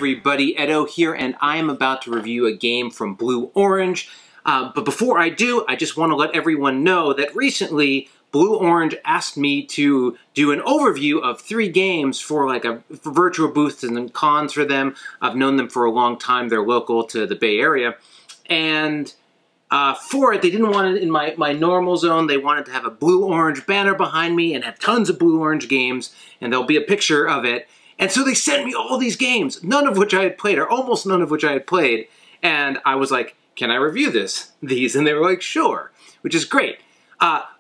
everybody, Edo here, and I am about to review a game from Blue Orange. But before I do, I just want to let everyone know that recently Blue Orange asked me to do an overview of 3 games for virtual booths and cons for them. I've known them for a long time. They're local to the Bay Area. And for it, they didn't want it in my normal zone. They wanted to have a Blue Orange banner behind me and have tons of Blue Orange games, and there'll be a picture of it. And so they sent me all these games, none of which I had played, or almost none of which I had played. And I was like, can I review these? And they were like, sure, which is great.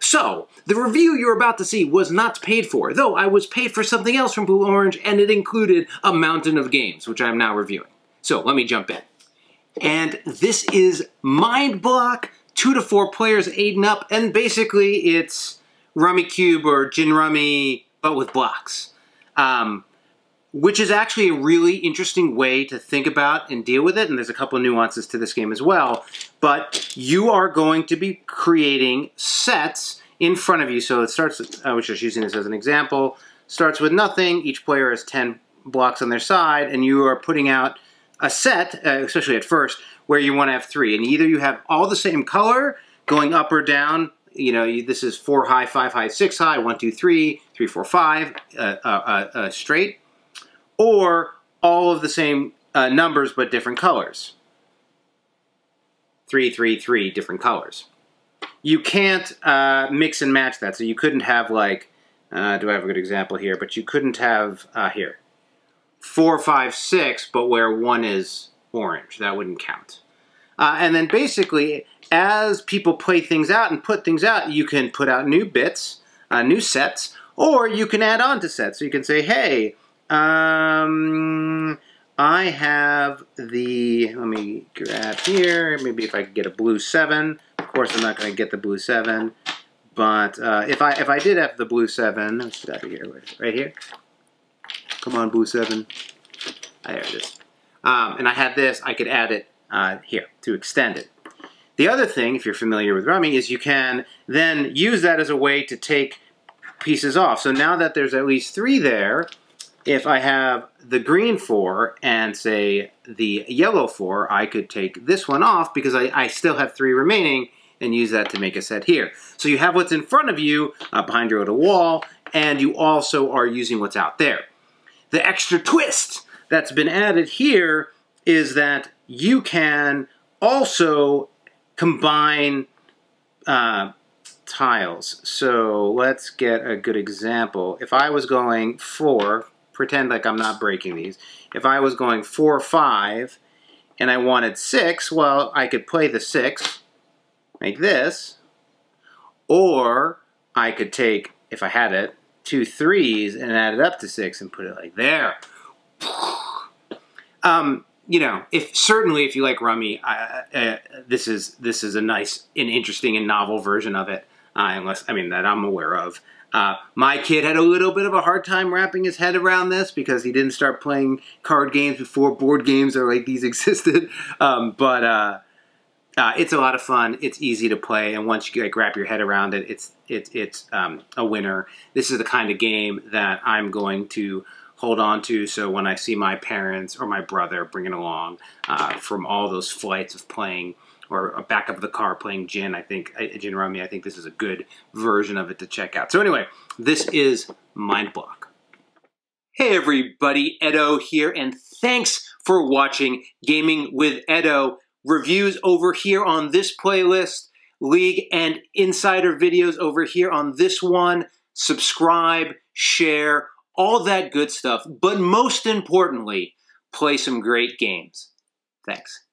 So, the review you're about to see was not paid for, though I was paid for something else from Blue Orange, and it included a mountain of games, which I'm now reviewing. So, let me jump in. And this is Mind Block, 2 to 4 players, 8 and up, and basically it's Rummikub or Gin Rummy, but with blocks. Which is actually a really interesting way to think about and deal with it, and there's a couple of nuances to this game as well. But you are going to be creating sets in front of you. So it starts, I was just using this as an example, starts with nothing. Each player has 10 blocks on their side, and you are putting out a set, especially at first, where you want to have 3. And either you have all the same color going up or down. You know, this is 4 high, 5 high, 6 high, 1, 2, 3, 3, 4, 5, straight. Or all of the same numbers but different colors. 3, 3, 3 different colors. You can't mix and match that, so you couldn't have like, do I have a good example here? But you couldn't have, here, 4, 5, 6, but where 1 is orange. That wouldn't count. And then basically, as people play things out and put things out, you can put out new bits, new sets, or you can add on to sets. So you can say, hey, I have the, let me grab here, maybe if I could get a blue 7. Of course, I'm not going to get the blue 7, but if I did have the blue 7, let's get out of here, right here. Come on, blue 7. There it is. And I had this, I could add it here to extend it. The other thing, if you're familiar with Rummy, is you can then use that as a way to take pieces off. So now that there's at least 3 there, if I have the green 4 and, say, the yellow 4, I could take this one off because I still have 3 remaining and use that to make a set here. So you have what's in front of you behind your little wall, and you also are using what's out there. The extra twist that's been added here is that you can also combine tiles. So let's get a good example. If I was going 4, pretend like I'm not breaking these. If I was going 4, 5, and I wanted 6, well, I could play the 6, like this, or I could take, if I had it, 2 3s and add it up to 6 and put it like there. You know, certainly if you like Rummy, this is a nice and interesting and novel version of it, unless, I mean, that I'm aware of. My kid had a little bit of a hard time wrapping his head around this because he didn't start playing card games before board games or like these existed. But it's a lot of fun. It's easy to play, and once you wrap your head around it, it's a winner. This is the kind of game that I'm going to hold on to, so when I see my parents or my brother bring it along from all those flights of playing, or back of the car playing Gin Rummy, I think this is a good version of it to check out. So anyway, this is Mind Block. Hey everybody, Edo here, and thanks for watching Gaming with Edo. Reviews over here on this playlist, League and Insider videos over here on this one. Subscribe, share, all that good stuff. But most importantly, play some great games. Thanks.